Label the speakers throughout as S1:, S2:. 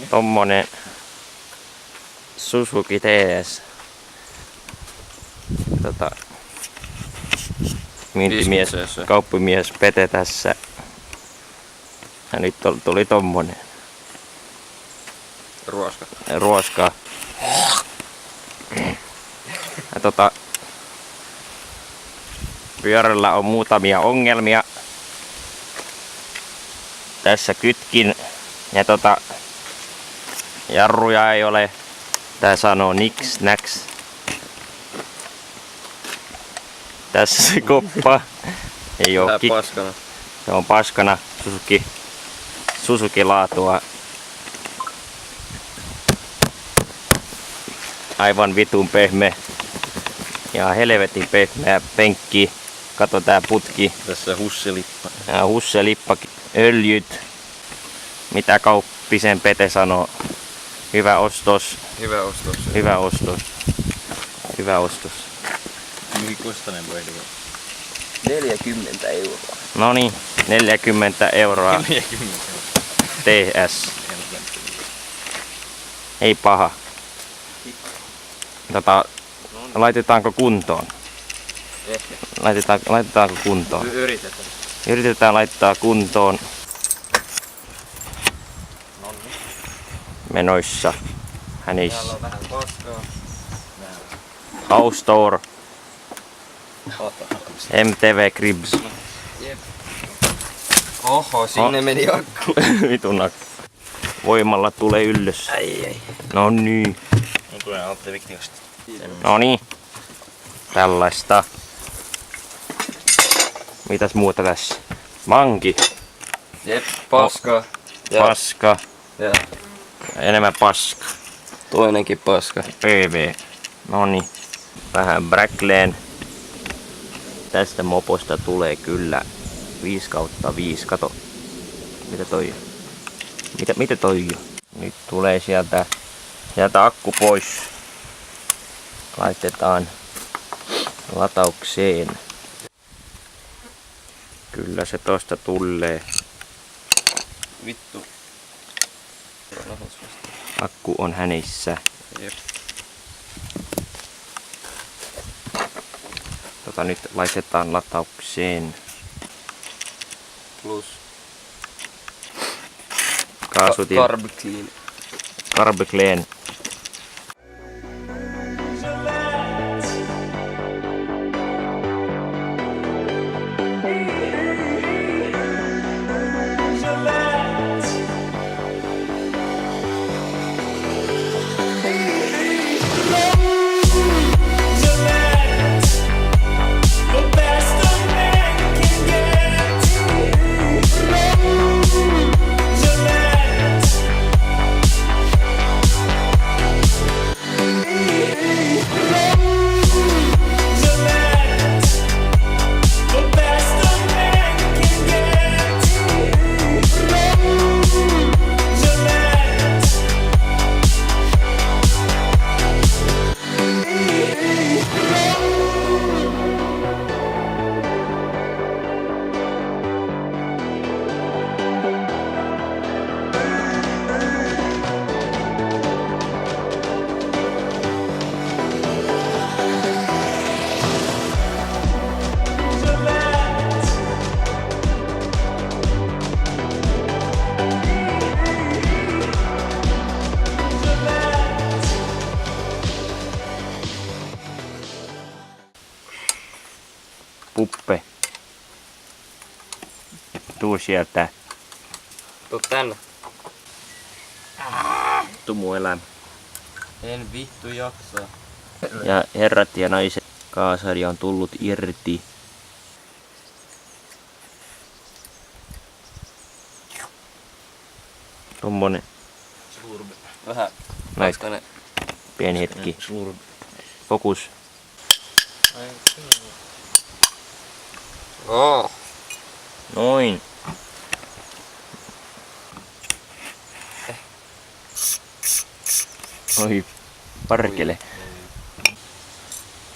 S1: Tommonen Suzuki TS. Myyntimies, kauppimies Pete tässä. Ja nyt tuli tommonen. Ruoska. Ja pyörällä on muutamia ongelmia. Tässä kytkin ja jarruja ei ole. Tää sanoo niks näks. Tässä se koppa. Ei oo
S2: paskana.
S1: Se on paskana. Suzuki laatua. Aivan vitun pehmeä. Ja helvetin pehmeä penkki. Kato tää putki.
S2: Tässä husselippa.
S1: Ja husselippa. Öljyt. Mitä kauppisen Pete sanoo? Hyvä ostos.
S2: Hyvä ostos.
S1: Hyvä ostos. Hyvä ostos.
S2: Mihin kostanen voi olla?
S3: 40 €.
S1: Noniin, 40 €.
S2: 40
S1: TS. Ei paha. Laitetaanko kuntoon?
S3: Ehkä.
S1: Laitetaanko kuntoon?
S3: Yritetään.
S1: Yritetään laittaa kuntoon. Menoissa. Hänissä.
S3: Täällä on vähän paskaa.
S1: House Store. MTV Cribs.
S3: Jep. Oho, sinne meni akku.
S1: Vitun akku. Voimalla tulee ylös.
S3: Ai.
S1: No niin.
S2: On tulee Alte Viktiöstä.
S1: No niin. Tällaista. Mitäs muuta tässä? Manki.
S3: Jep, paska.
S1: Paska.
S3: Ja
S1: Enemmän paska.
S3: toinenkin paska.
S1: PV. Noni. Vähän Brackleen. Tästä moposta tulee kyllä 5/5. Kato. Mitä toi on? Mitä toi on? Nyt tulee sieltä akku pois. Laitetaan lataukseen. Kyllä se tosta tulee.
S3: Vittu.
S1: Akku on hänissä.
S3: Jep.
S1: Nyt laitetaan lataukseen.
S3: Plus.
S1: Kaasutin. Carb Clean. Puppe. Tuu sieltä.
S3: Tuu tänne.
S1: Tumu elämä.
S3: En vittu jaksaa.
S1: Ja herrat ja naiset, kaasari on tullut irti. Tommonen.
S3: Vähän
S1: Näin.
S3: paskanen.
S1: Pieni hetki. Fokus.
S3: Oh.
S1: Noin. Oi, parkele.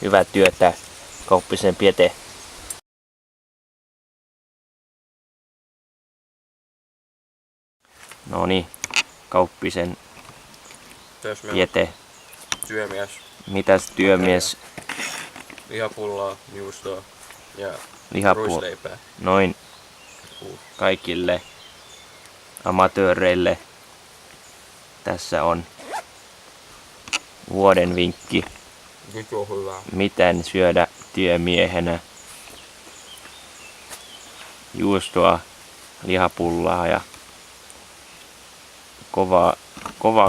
S1: Hyvää työtä, kauppisen Pete. Noniin, Kauppisen
S3: Työsmies.
S1: Jete.
S3: Työmies.
S1: Mitäs työmies?
S3: Lihapullaa, juustoa ja
S1: Ruisleipää. Noin kaikille amatööreille. Tässä on vuoden vinkki.
S3: Nyt on hyvää.
S1: Miten syödä työmiehenä. Juustoa, lihapullaa ja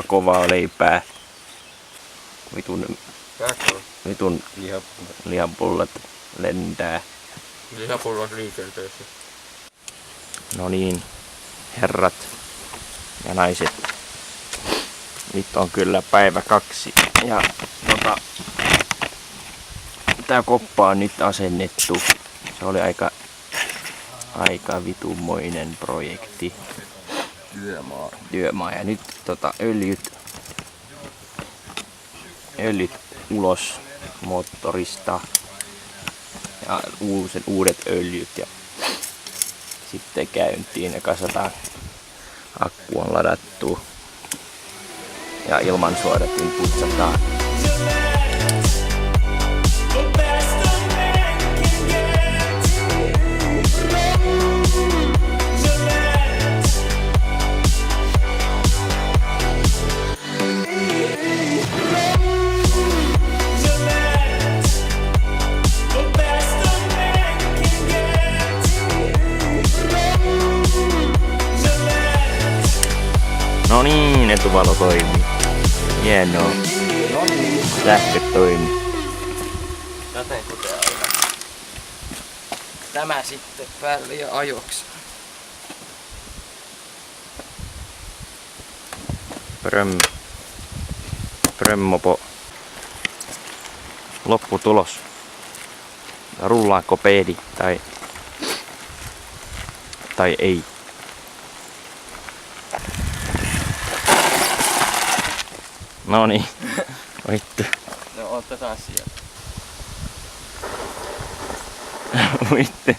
S1: kovaa leipää. Vitun lihapullat lentää.
S3: Lihapullat liikenteessä.
S1: No niin, herrat ja naiset. Nyt on kyllä päivä 2 ja tää koppa on nyt asennettu. Se oli aika vitumoinen projekti. Työmaa. Ja nyt öljyt ulos moottorista. Ja uudet öljyt. Ja sitten käyntiin ja kasataan. Akku on ladattu. Ja ilmansuodatin putsataan. No niin, etuvalo toimii. Hienoa. Sähköt toimii.
S3: Joten kuten aina. Tämä sitten päälle ja ajoksi.
S1: Prömmopo. Lopputulos. Rullaako peedi tai ei. No niin. Vittu.
S3: No otetaan sieltä.
S1: Vittu.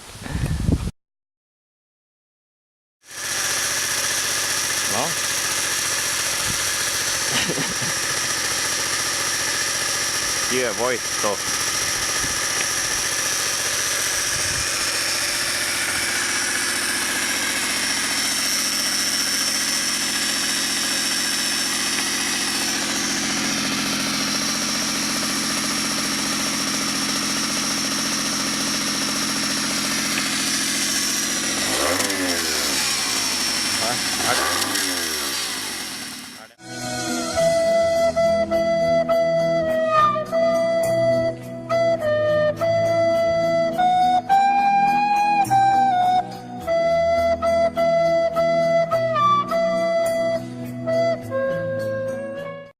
S1: No. Työvoitto.